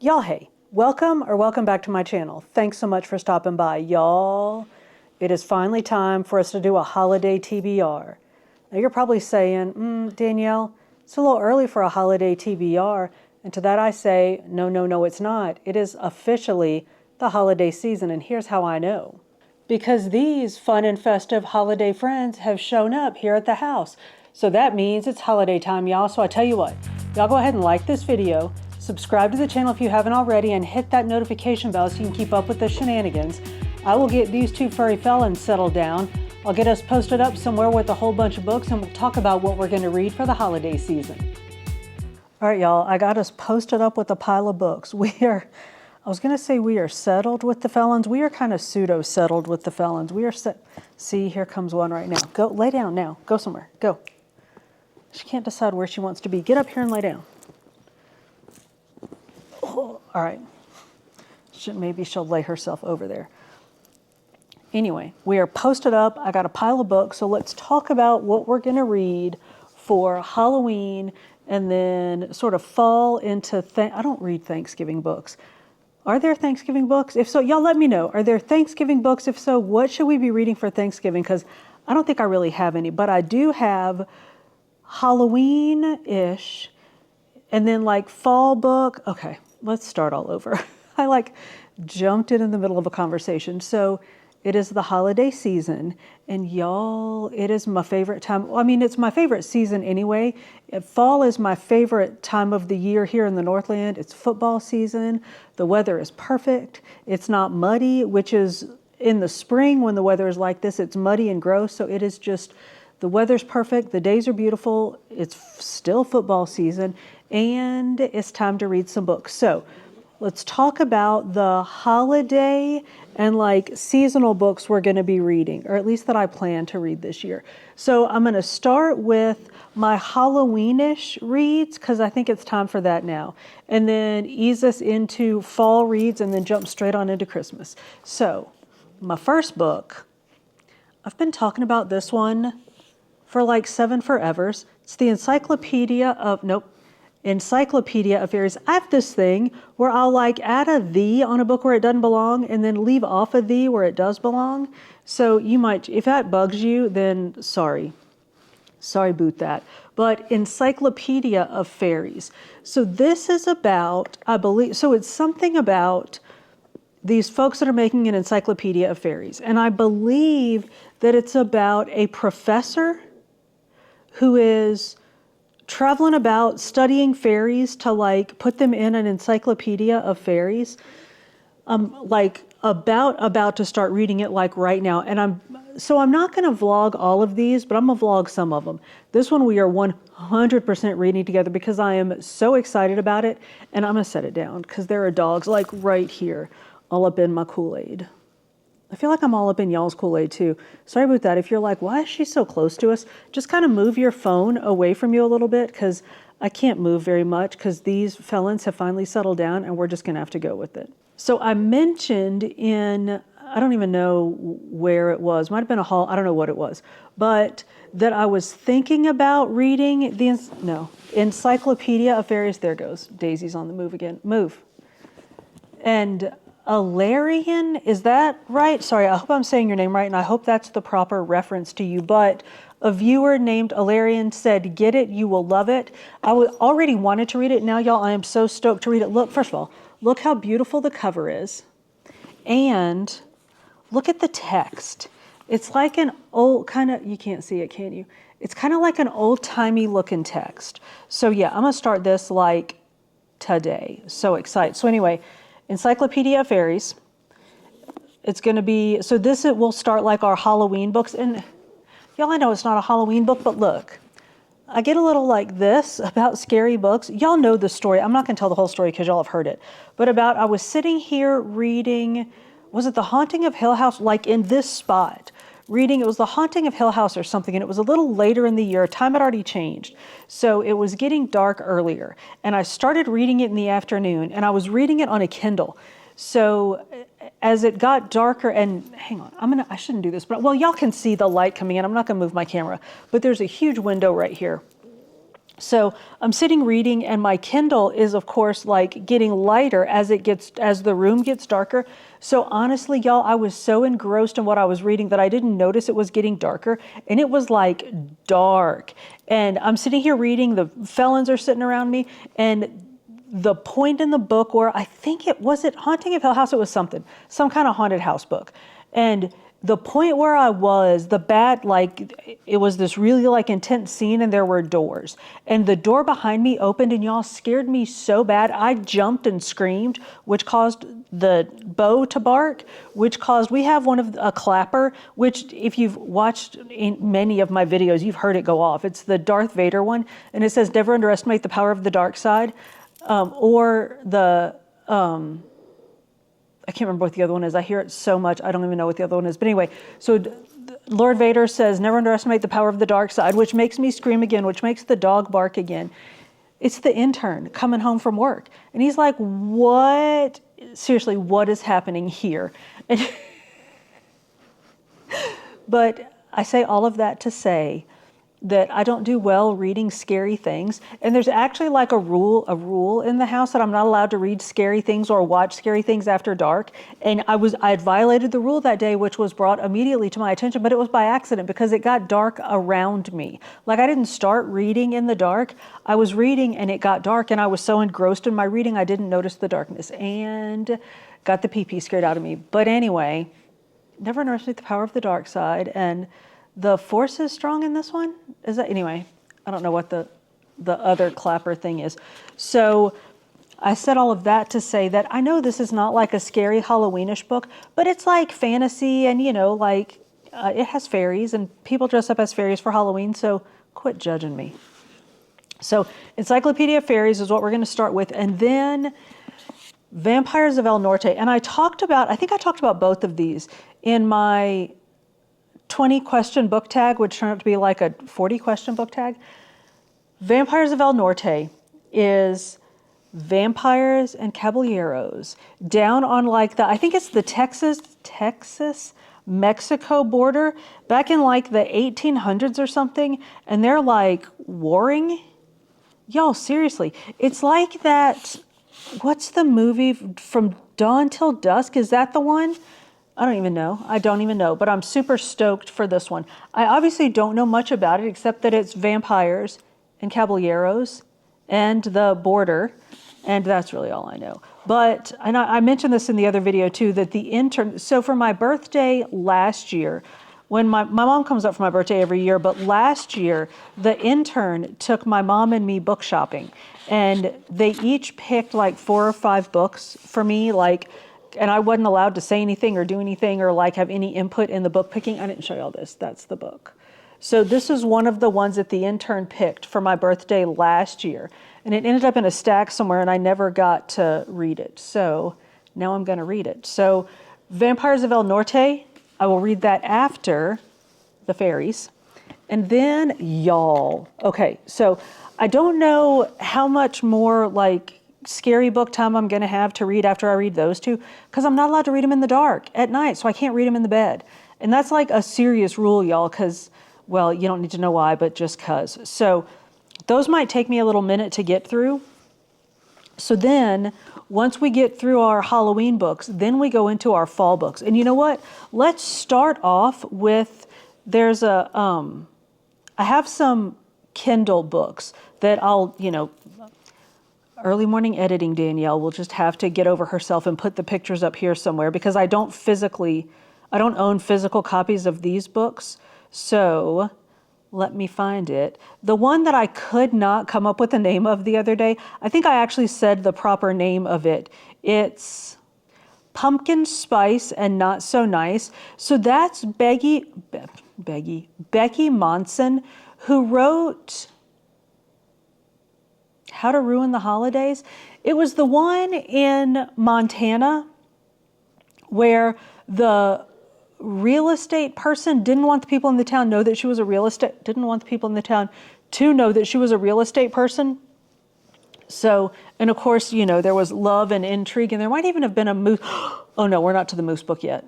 Y'all, hey, welcome back to my channel. Thanks so much for stopping by, y'all. It is finally time for us to do a holiday TBR. Now you're probably saying, Danielle, it's a little early for a holiday TBR. And to that I say, no, it's not. It is officially the holiday season, and here's how I know. Because these fun and festive holiday friends have shown up here at the house. So that means it's holiday time, y'all. So I tell you what, y'all go ahead and like this video, subscribe to the channel if you haven't already, and hit that notification bell so you can keep up with the shenanigans. I will get these two furry felons settled down. I'll get us posted up somewhere with a whole bunch of books, and we'll talk about what we're going to read for the holiday season. All right, y'all, I got us posted up with a pile of books. I was going to say we are settled with the felons. We are kind of pseudo-settled with the felons. We are set. See, here comes one right now. Go, lay down now. Go somewhere. Go. She can't decide where she wants to be. Get up here and lay down. Oh, all right. Maybe she'll lay herself over there. Anyway, we are posted up. I got a pile of books, so let's talk about what we're going to read for Halloween and then sort of fall into, I don't read Thanksgiving books. Are there Thanksgiving books? If so, y'all let me know. Are there Thanksgiving books? If so, what should we be reading for Thanksgiving? Because I don't think I really have any, but I do have Halloween-ish and then like fall book. Okay, let's start all over. I jumped in the middle of a conversation. So it is the holiday season, and y'all, it is my favorite time. Well, I mean, it's my favorite season anyway. Fall is my favorite time of the year here in the Northland. It's football season. The weather is perfect. It's not muddy, which is in the spring when the weather is like this, it's muddy and gross. So it is just, the weather's perfect. The days are beautiful. It's still football season, and it's time to read some books. So let's talk about the holiday and seasonal books we're going to be reading, or at least that I plan to read this year. So I'm going to start with my Halloweenish reads because I think it's time for that now, and then ease us into fall reads and then jump straight on into Christmas. So my first book, I've been talking about this one for like 7 forevers. It's the Encyclopedia of Fairies. I have this thing where I'll add a "the" on a book where it doesn't belong and then leave off a "the" where it does belong. So you might, if that bugs you, then sorry boot that. But Encyclopedia of Fairies. So this is about, I believe, so it's something about these folks that are making an Encyclopedia of Fairies. And I believe that it's about a professor who is traveling about studying fairies to put them in an encyclopedia of fairies. About to start reading it right now. And I'm not going to vlog all of these, but I'm going to vlog some of them. This one we are 100% reading together because I am so excited about it. And I'm going to set it down because there are dogs right here, all up in my Kool-Aid. I feel like I'm all up in y'all's Kool-Aid too. Sorry about that. If you're like, why is she so close to us? Just kind of move your phone away from you a little bit because I can't move very much because these felons have finally settled down and we're just going to have to go with it. So I mentioned I don't even know where it was. Might have been a hall. I don't know what it was. But that I was thinking about reading the Encyclopedia of Fairies. There goes. Daisy's on the move again. Move. And Alarian, is that right? Sorry, I hope I'm saying your name right, and I hope that's the proper reference to you. But a viewer named Alarian said, "Get it, you will love it." I already wanted to read it. Now, y'all, I am so stoked to read it. Look, first of all, look how beautiful the cover is. And look at the text. It's like an old you can't see it, can you? It's kind of like an old-timey looking text. So yeah, I'm going to start this today. So excited. So anyway, Encyclopedia of Fairies. It's going to be, so this it will start our Halloween books. And y'all, I know it's not a Halloween book, but look, I get a little like this about scary books. Y'all know the story. I'm not going to tell the whole story because y'all have heard it. But I was sitting here reading, was it The Haunting of Hill House? In this spot. Reading, it was The Haunting of Hill House or something, and it was a little later in the year. Time had already changed. So it was getting dark earlier. And I started reading it in the afternoon, and I was reading it on a Kindle. So as it got darker, and hang on, I shouldn't do this, but y'all can see the light coming in. I'm not gonna move my camera, but there's a huge window right here. So I'm sitting reading, and my Kindle is, of course, like getting lighter as the room gets darker. So honestly, y'all, I was so engrossed in what I was reading that I didn't notice it was getting darker, and it was like dark. And I'm sitting here reading, the felons are sitting around me, and the point in the book where I think it Haunting of Hill House, it was some kind of haunted house book. And the point where I was, it was this really like intense scene, and there were doors, and the door behind me opened, and y'all, scared me so bad. I jumped and screamed, which caused the bow to bark, we have a clapper, which if you've watched in many of my videos, you've heard it go off. It's the Darth Vader one, and it says, never underestimate the power of the dark side. Or the, I can't remember what the other one is. I hear it so much, I don't even know what the other one is. But anyway, so Lord Vader says, never underestimate the power of the dark side, which makes me scream again, which makes the dog bark again. It's the intern coming home from work. And he's like, what? Seriously, what is happening here? And but I say all of that to say that I don't do well reading scary things. And there's actually like a rule in the house that I'm not allowed to read scary things or watch scary things after dark. And I had violated the rule that day, which was brought immediately to my attention, but it was by accident because it got dark around me. Like, I didn't start reading in the dark. I was reading and it got dark, and I was so engrossed in my reading, I didn't notice the darkness and got the pee-pee scared out of me. But anyway, never underestimate the power of the dark side. And the force is strong in this one. Is that, anyway, I don't know what the other clapper thing is. So I said all of that to say that I know this is not like a scary Halloweenish book, but it's like fantasy, and it has fairies, and people dress up as fairies for Halloween, so quit judging me. So Encyclopedia of Fairies is what we're going to start with, and then Vampires of El Norte. And I think I talked about both of these in my 20 question book tag, which turned out to be like a 40 question book tag. Vampires of El Norte is vampires and caballeros down on like I think it's the Texas, Mexico border back in like the 1800s or something. And they're like warring. Y'all, seriously, it's like that. What's the movie From Dawn Till Dusk? Is that the one? I don't even know, but I'm super stoked for this one. I obviously don't know much about it except that it's vampires and caballeros and the border, and that's really all I know. But, and I mentioned this in the other video too, that so for my birthday last year, when my mom comes up for my birthday every year, but last year, the intern took my mom and me book shopping, and they each picked like 4 or 5 books for me, and I wasn't allowed to say anything or do anything or like have any input in the book picking. I didn't show you all this. That's the book. So this is one of the ones that the intern picked for my birthday last year. And it ended up in a stack somewhere, and I never got to read it. So now I'm going to read it. So Vampires of El Norte, I will read that after the fairies. And then y'all. Okay, so I don't know how much more like scary book time I'm going to have to read after I read those two, because I'm not allowed to read them in the dark at night, so I can't read them in the bed. And that's like a serious rule, y'all, because, well, you don't need to know why, but just because. So those might take me a little minute to get through. So then, once we get through our Halloween books, then we go into our fall books. And you know what? Let's start off with, I have some Kindle books that I'll, early morning editing, Danielle will just have to get over herself and put the pictures up here somewhere, because I don't own physical copies of these books. So let me find it. The one that I could not come up with the name of the other day, I think I actually said the proper name of it. It's Pumpkin Spice and Not So Nice. So that's Becky Monson, who wrote How to Ruin the Holidays. It was the one in Montana where the real estate person didn't want the people in the town to know that she was a real estate person. So, and of course, there was love and intrigue, and there might even have been a moose. Oh no, we're not to the moose book yet.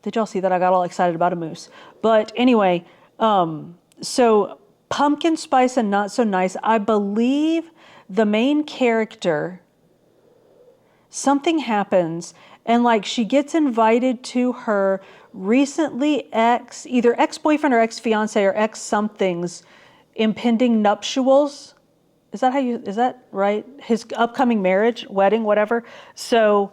Did y'all see that? I got all excited about a moose. But anyway, so Pumpkin Spice and Not So Nice. I believe the main character, something happens and like she gets invited to her recently either ex-boyfriend or ex-fiance or ex-something's impending nuptials. Is that right? His upcoming marriage, wedding, whatever. So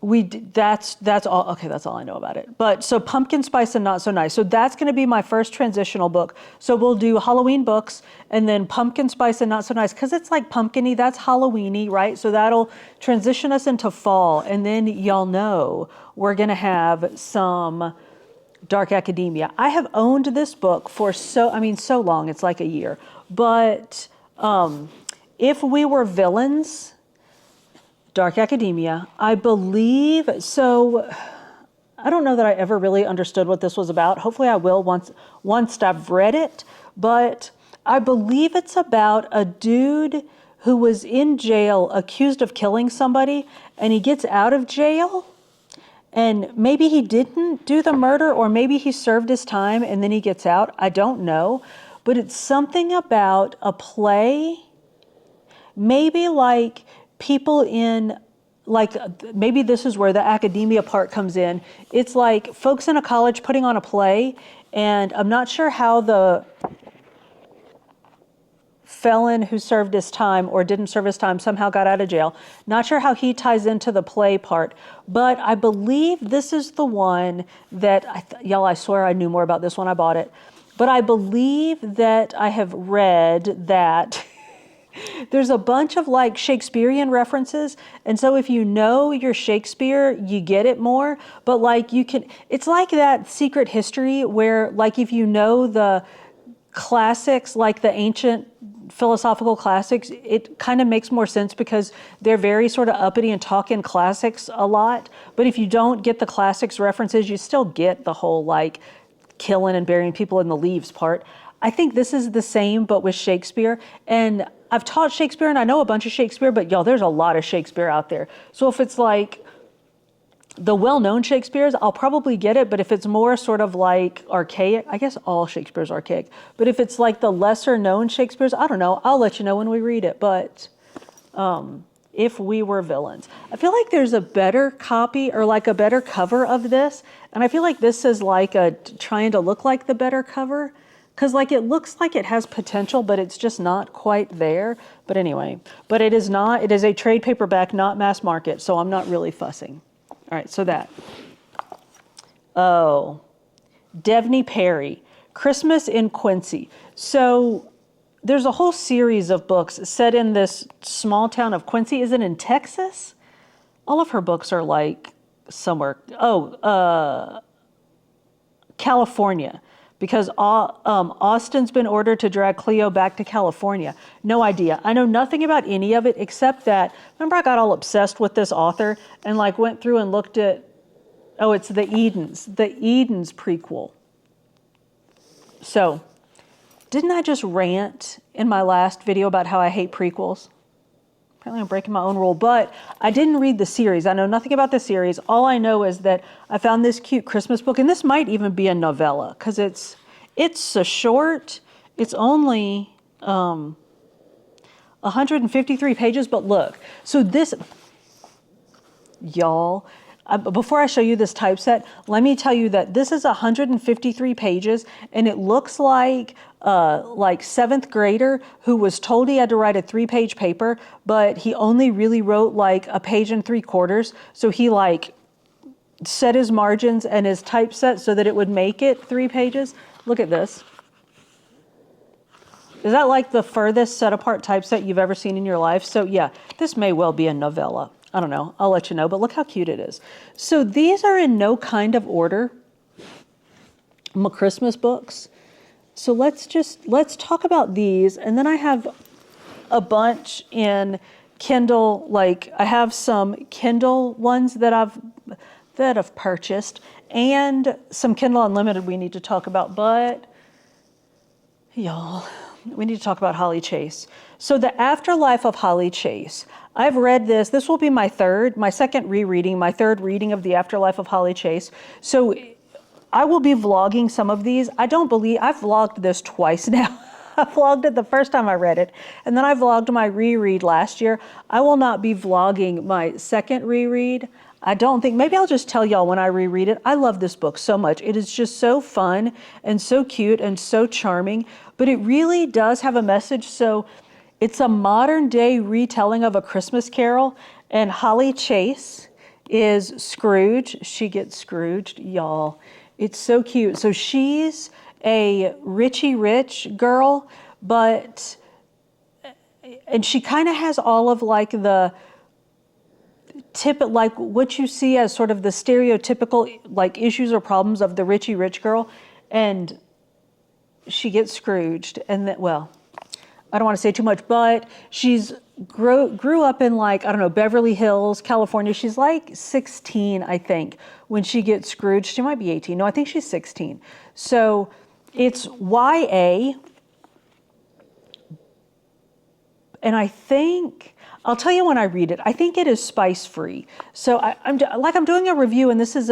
that's all. Okay, that's all I know about it. But so Pumpkin Spice and Not So Nice. So that's going to be my first transitional book. So we'll do Halloween books and then Pumpkin Spice and Not So Nice because it's like pumpkin-y. That's Halloweeny, right? So that'll transition us into fall. And then y'all know we're going to have some dark academia. I have owned this book for so long. It's like a year. But If We Were Villains, dark academia, I believe. So I don't know that I ever really understood what this was about. Hopefully I will once I've read it. But I believe it's about a dude who was in jail accused of killing somebody, and he gets out of jail. And maybe he didn't do the murder, or maybe he served his time and then he gets out. I don't know. But it's something about a play, maybe like people in, like, maybe this is where the academia part comes in. It's like folks in a college putting on a play, and I'm not sure how the felon who served his time or didn't serve his time somehow got out of jail. Not sure how he ties into the play part, but I believe this is the one that, y'all, I swear I knew more about this when I bought it, but I believe that I have read that there's a bunch of like Shakespearean references. And so if you know your Shakespeare, you get it more. But like it's like that Secret History where like if you know the classics, like the ancient philosophical classics, it kind of makes more sense because they're very sort of uppity and talk in classics a lot. But if you don't get the classics references, you still get the whole like killing and burying people in the leaves part. I think this is the same, but with Shakespeare. And I've taught Shakespeare and I know a bunch of Shakespeare, but y'all, there's a lot of Shakespeare out there. So if it's like the well-known Shakespeare's, I'll probably get it, but if it's more sort of like archaic, I guess all Shakespeare's archaic, but if it's like the lesser-known Shakespeare's, I don't know, I'll let you know when we read it, but If We Were Villains. I feel like there's a better copy or like a better cover of this, and I feel like this is like trying to look like the better cover, because like it looks like it has potential, but it's just not quite there. But anyway, but it is a trade paperback, not mass market, so I'm not really fussing. All right, so that. Oh, Devney Perry, Christmas in Quincy. So there's a whole series of books set in this small town of Quincy. Is it in Texas? All of her books are like somewhere. California. Because Austin's been ordered to drag Cleo back to California. No idea. I know nothing about any of it except that, remember I got all obsessed with this author and like went through and looked at, it's the Edens prequel. So, didn't I just rant in my last video about how I hate prequels? Apparently I'm breaking my own rule, but I didn't read the series. I know nothing about the series. All I know is that I found this cute Christmas book, and this might even be a novella because it's a short. It's only 153 pages, but look. So this, y'all, before I show you this typeset, let me tell you that this is 153 pages, and it looks like seventh grader who was told he had to write a 3-page paper, but he only really wrote like 1 3/4 pages. So he like set his margins and his typeset so that it would make it 3 pages. Look at this. Is that like the furthest set apart typeset you've ever seen in your life? So yeah, this may well be a novella. I don't know. I'll let you know, but look how cute it is. So these are in no kind of order. My Christmas books. So let's talk about these. And then I have a bunch in Kindle, like I have some Kindle ones that I've purchased and some Kindle Unlimited we need to talk about, but y'all, we need to talk about Holly Chase. So The Afterlife of Holly Chase. I've read this. This will be my second rereading, my third reading of The Afterlife of Holly Chase. So I will be vlogging some of these. I don't believe, I've vlogged this twice now. I vlogged it the first time I read it, and then I vlogged my reread last year. I will not be vlogging my second reread. I don't think, maybe I'll just tell y'all when I reread it. I love this book so much. It is just so fun and so cute and so charming, but it really does have a message. So it's a modern day retelling of A Christmas Carol, and Holly Chase is Scrooge. She gets Scrooged, y'all. It's so cute. So she's a Richie Rich girl, and she kind of has all of like the like what you see as sort of the stereotypical like issues or problems of the Richie Rich girl, and she gets Scrooged, and that, well, I don't want to say too much, but she's grew up in like, I don't know, Beverly Hills, California. She's like 16, I think, when she gets Scrooged. She might be 18. No, I think she's 16. So it's YA, and I think, I'll tell you when I read it, I think it is spice free. So I'm doing a review, and this is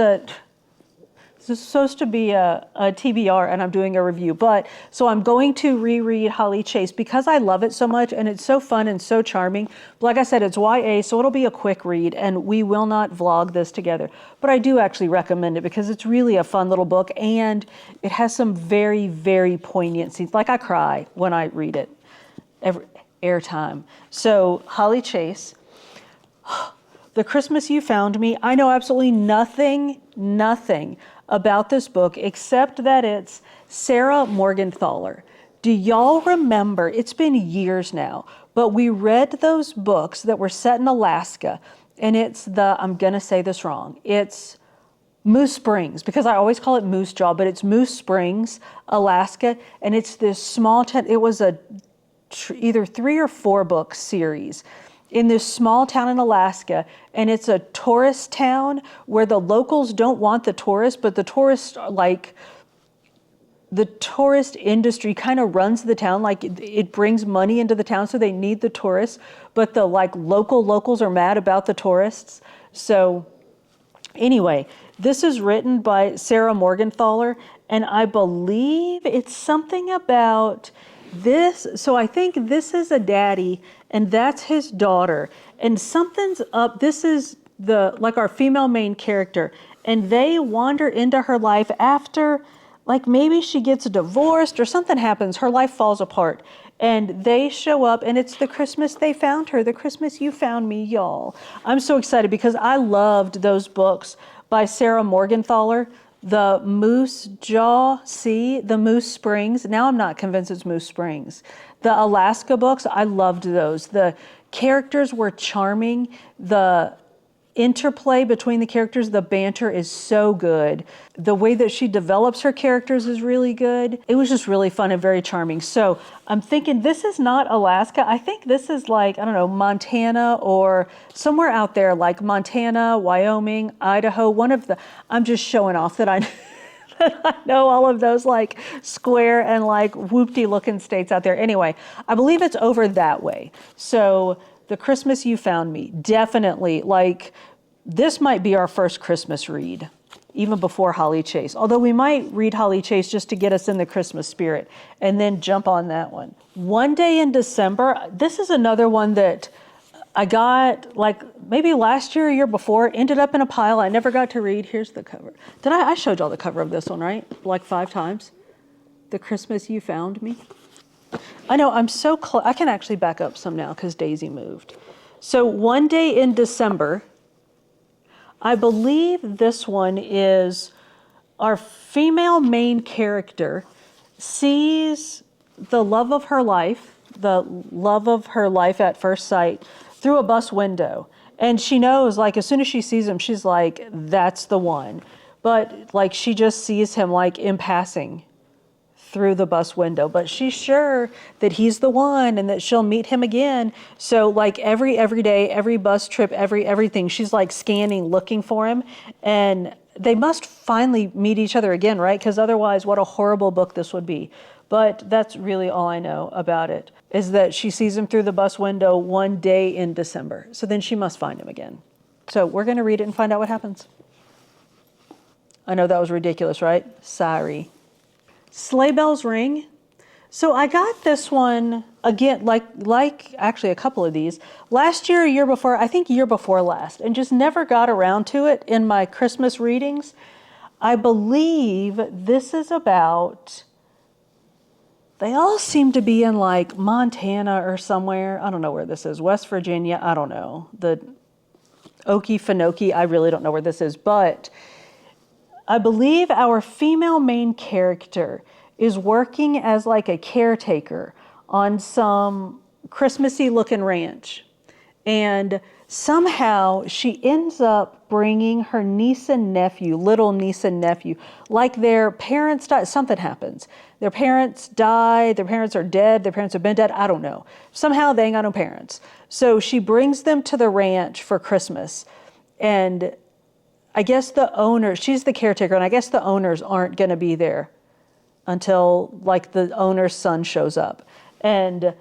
supposed to be a TBR, and I'm doing a review. But so I'm going to reread Holly Chase because I love it so much, and it's so fun and so charming. But like I said, it's YA, so it'll be a quick read, and we will not vlog this together. But I do actually recommend it because it's really a fun little book, and it has some very, very poignant scenes. Like I cry when I read it every airtime. So Holly Chase, The Christmas You Found Me. I know absolutely nothing about this book except that it's Sarah Morgenthaler. Do y'all remember, it's been years now, but we read those books that were set in Alaska, and it's I'm gonna say this wrong, it's Moose Springs, because I always call it Moose Jaw, but it's Moose Springs, Alaska, and it's this small town. It was either 3 or 4 book series in this small town in Alaska, and it's a tourist town where the locals don't want the tourists, but the tourists, like, the tourist industry kind of runs the town, like it brings money into the town, so they need the tourists, but the like locals are mad about the tourists. So anyway, this is written by Sarah Morgenthaler, and I believe it's something about this. So I think this is a daddy, and that's his daughter, and something's up. This is like our female main character, and they wander into her life after, like, maybe she gets divorced or something happens, her life falls apart, and they show up, and it's the Christmas they found her, the Christmas You Found Me, y'all. I'm so excited because I loved those books by Sarah Morgenthaler. The Moose Jaw, the Moose Springs. Now I'm not convinced it's Moose Springs. The Alaska books, I loved those. The characters were charming. The interplay between the characters, the banter is so good. The way that she develops her characters is really good. It was just really fun and very charming. So I'm thinking this is not Alaska. I think this is like, I don't know, Montana or somewhere out there, like Montana, Wyoming, Idaho, I'm just showing off that I that I know all of those like square and like whoopty looking states out there. Anyway, I believe it's over that way. So The Christmas You Found Me, definitely, like, this might be our first Christmas read, even before Holly Chase. Although we might read Holly Chase just to get us in the Christmas spirit and then jump on that one. One Day in December, this is another one that I got like maybe last year or year before, ended up in a pile I never got to read. Here's the cover. I showed y'all the cover of this one, right? Like 5 times. The Christmas You Found Me. I know, I'm so close. I can actually back up some now because Daisy moved. So One Day in December, I believe this one is our female main character sees the love of her life at first sight through a bus window. And she knows, like, as soon as she sees him, she's like, that's the one. But like, she just sees him like in passing through the bus window, but she's sure that he's the one and that she'll meet him again. So like every day, every bus trip, everything, she's like scanning, looking for him, and they must finally meet each other again, right? Because otherwise, what a horrible book this would be. But that's really all I know about it, is that she sees him through the bus window one day in December. So then she must find him again. So we're going to read it and find out what happens. I know that was ridiculous, right? Sorry. Sleigh Bells Ring. So I got this one again, like actually a couple of these last year, year before, I think year before last, and just never got around to it in my Christmas readings. I believe this is about, they all seem to be in like Montana or somewhere. I don't know where this is. West Virginia. I don't know. The Okefenokee. I really don't know where this is, but I believe our female main character is working as like a caretaker on some Christmassy looking ranch. And somehow she ends up bringing her niece and nephew, little niece and nephew, like their parents die, something happens. Their parents die, their parents are dead, their parents have been dead, I don't know. Somehow they ain't got no parents. So she brings them to the ranch for Christmas. And I guess the owner, she's the caretaker, and I guess the owners aren't going to be there until like the owner's son shows up. And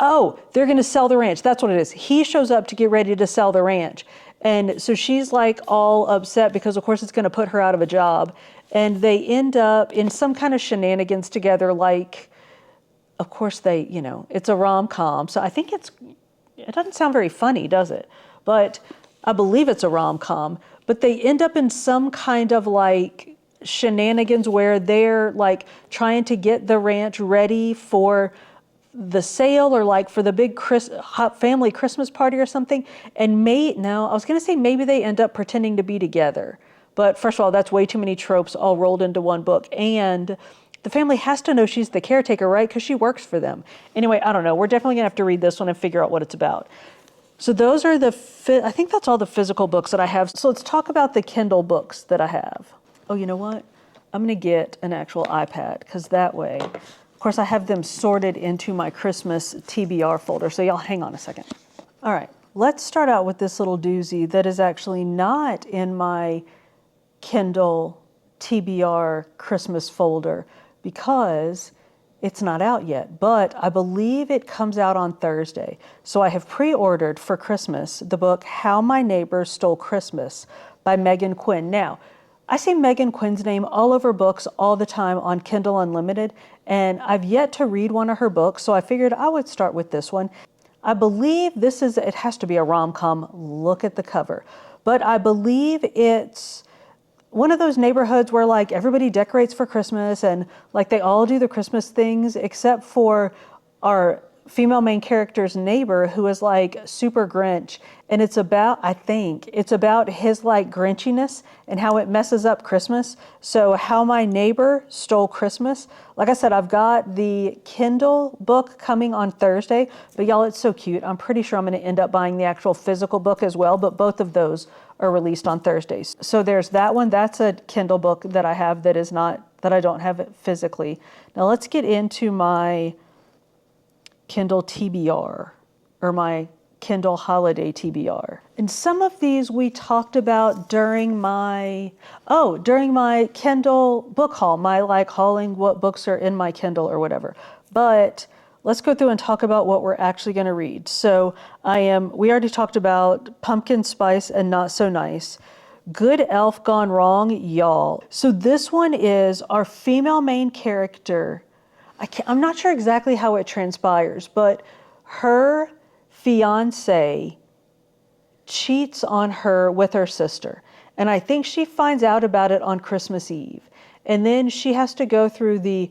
oh, they're going to sell the ranch. That's what it is. He shows up to get ready to sell the ranch. And so she's like all upset because of course it's going to put her out of a job. And they end up in some kind of shenanigans together. Like, of course they, you know, it's a rom-com. So I think it doesn't sound very funny, does it? But I believe it's a rom-com. But they end up in some kind of like shenanigans where they're like trying to get the ranch ready for the sale or like for the big family Christmas party or something. And I was going to say maybe they end up pretending to be together. But first of all, that's way too many tropes all rolled into one book. And the family has to know she's the caretaker, right? Because she works for them. Anyway, I don't know. We're definitely going to have to read this one and figure out what it's about. So those are I think that's all the physical books that I have. So let's talk about the Kindle books that I have. Oh, you know what? I'm going to get an actual iPad because that way, of course, I have them sorted into my Christmas TBR folder. So y'all hang on a second. All right, let's start out with this little doozy that is actually not in my Kindle TBR Christmas folder because it's not out yet, but I believe it comes out on Thursday. So I have pre-ordered for Christmas the book How My Neighbor Stole Christmas by Megan Quinn. Now, I see Megan Quinn's name all over books all the time on Kindle Unlimited, and I've yet to read one of her books, so I figured I would start with this one. I believe it has to be a rom-com. Look at the cover. But I believe it's one of those neighborhoods where like everybody decorates for Christmas and like they all do the Christmas things except for our female main character's neighbor who is like super Grinch. And I think it's about his like Grinchiness and how it messes up Christmas. So How My Neighbor Stole Christmas. Like I said, I've got the Kindle book coming on Thursday, but y'all, it's so cute. I'm pretty sure I'm going to end up buying the actual physical book as well, but both of those are released on Thursdays. So there's that one. That's a Kindle book that I have that I don't have it physically. Now let's get into my Kindle TBR or my Kindle Holiday TBR. And some of these we talked about during my Kindle book haul, my like hauling what books are in my Kindle or whatever. But let's go through and talk about what we're actually going to read. So we already talked about Pumpkin Spice and Not So Nice. Good Elf Gone Wrong, y'all. So this one is our female main character. I'm not sure exactly how it transpires, but her fiance cheats on her with her sister. And I think she finds out about it on Christmas Eve. And then she has to go through the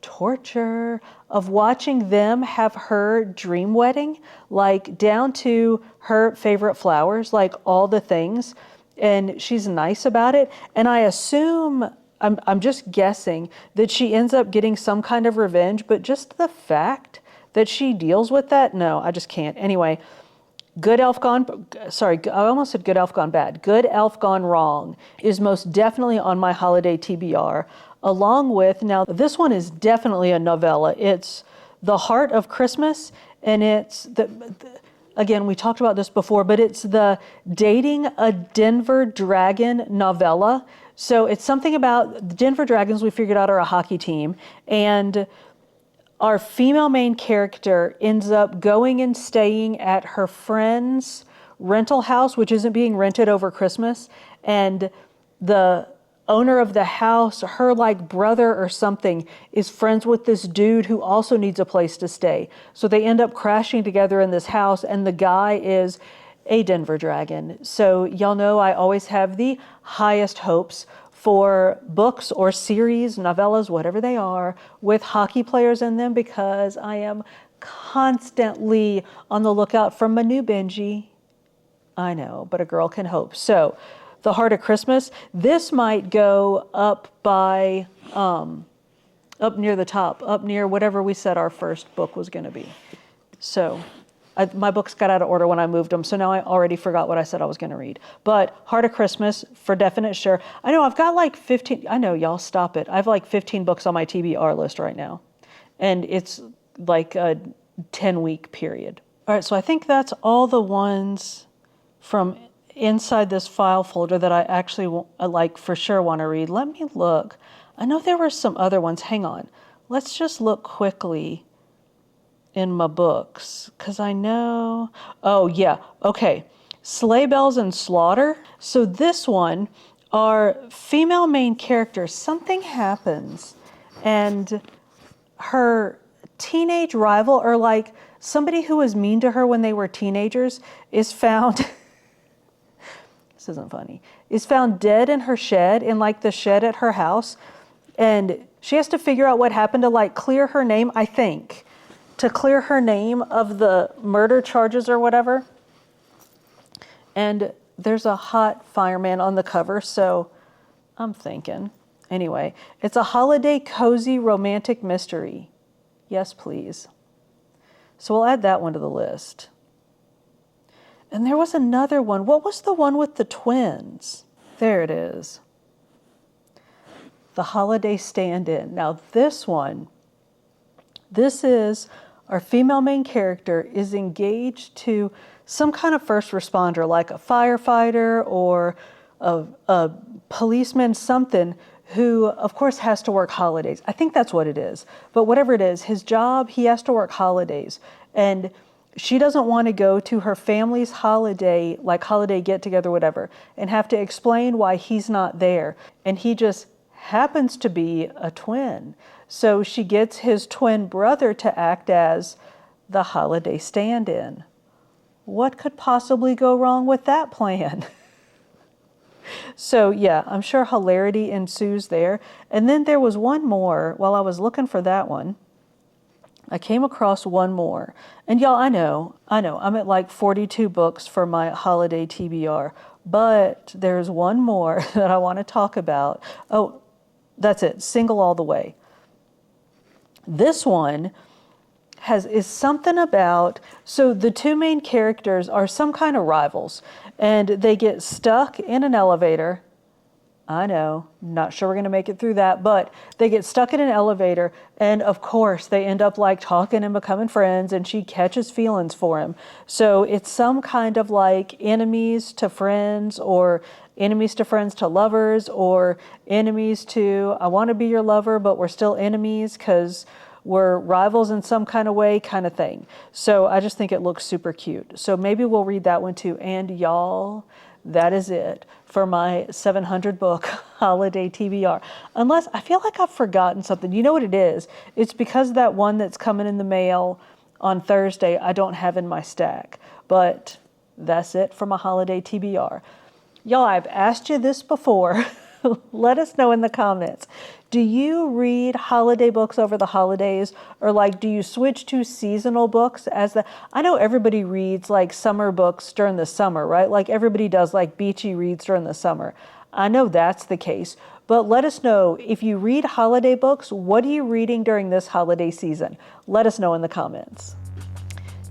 torture of watching them have her dream wedding, like down to her favorite flowers, like all the things. And she's nice about it. And I assume, I'm just guessing, that she ends up getting some kind of revenge, but just the fact that she deals with that, no, I just can't. Anyway, I almost said Good Elf Gone Bad. Good Elf Gone Wrong is most definitely on my holiday TBR, along with, now this one is definitely a novella. It's The Heart of Christmas, and it's again, we talked about this before, but it's the Dating a Denver Dragon novella. So it's something about the Denver Dragons, we figured out, are a hockey team. And our female main character ends up going and staying at her friend's rental house, which isn't being rented over Christmas. And the owner of the house, her like brother or something, is friends with this dude who also needs a place to stay. So they end up crashing together in this house, and the guy is a Denver Dragon. So y'all know I always have the highest hopes for books or series, novellas, whatever they are, with hockey players in them, because I am constantly on the lookout for my new Benji. I know, but a girl can hope. So The Heart of Christmas, this might go up by, up near the top, up near whatever we said our first book was going to be. So my books got out of order when I moved them, so now I already forgot what I said I was going to read. But Heart of Christmas, for definite sure. I know I've got like 15, I know, y'all stop it. I have like 15 books on my TBR list right now. And it's like a 10-week period. All right, so I think that's all the ones from inside this file folder that I actually like for sure want to read. Let me look. I know there were some other ones. Hang on. Let's just look quickly in my books, because I know, oh yeah, okay. Sleigh Bells and Slaughter. So this one are female main characters. Something happens and her teenage rival, or like somebody who was mean to her when they were teenagers, is found, this isn't funny, is found dead in her shed, in like the shed at her house. And she has to figure out what happened to like clear her name, I think, to clear her name of the murder charges or whatever. And there's a hot fireman on the cover, so I'm thinking. Anyway, it's a holiday cozy romantic mystery. Yes, please. So we'll add that one to the list. And there was another one. What was the one with the twins? There it is. The Holiday Stand-In. Now this one, this is our female main character is engaged to some kind of first responder, like a firefighter or a policeman, something, who of course has to work holidays. I think that's what it is. But whatever it is, his job, he has to work holidays. And she doesn't want to go to her family's holiday, like holiday get together, whatever, and have to explain why he's not there. And he just happens to be a twin. So she gets his twin brother to act as the holiday stand-in. What could possibly go wrong with that plan? So yeah, I'm sure hilarity ensues there. And then there was one more. While I was looking for that one, I came across one more. And y'all, I know, I'm at like 42 books for my holiday TBR, but there's one more that I want to talk about. Oh, that's it, Single All the Way. This one is something about, so the two main characters are some kind of rivals, and they get stuck in an elevator. I know, not sure we're going to make it through that, but they get stuck in an elevator, and of course they end up like talking and becoming friends, and she catches feelings for him. So it's some kind of like enemies to friends, or enemies to friends to lovers, or enemies to I want to be your lover, but we're still enemies because we're rivals in some kind of way, kind of thing. So I just think it looks super cute. So maybe we'll read that one too. And y'all, that is it for my 700 book holiday TBR. Unless I feel like I've forgotten something. You know what it is? It's because that one that's coming in the mail on Thursday, I don't have in my stack. But that's it for my holiday TBR. Y'all, I've asked you this before. Let us know in the comments. Do you read holiday books over the holidays, or like do you switch to seasonal books as the, I know everybody reads like summer books during the summer, right? Like everybody does like beachy reads during the summer. I know that's the case, but let us know if you read holiday books, what are you reading during this holiday season? Let us know in the comments.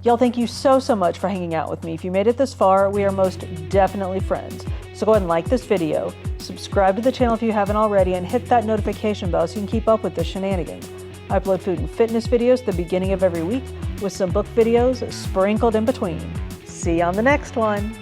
Y'all, thank you so much for hanging out with me. If you made it this far, we are most definitely friends. So go ahead and like this video, subscribe to the channel if you haven't already, and hit that notification bell so you can keep up with the shenanigans. I upload food and fitness videos at the beginning of every week with some book videos sprinkled in between. See you on the next one.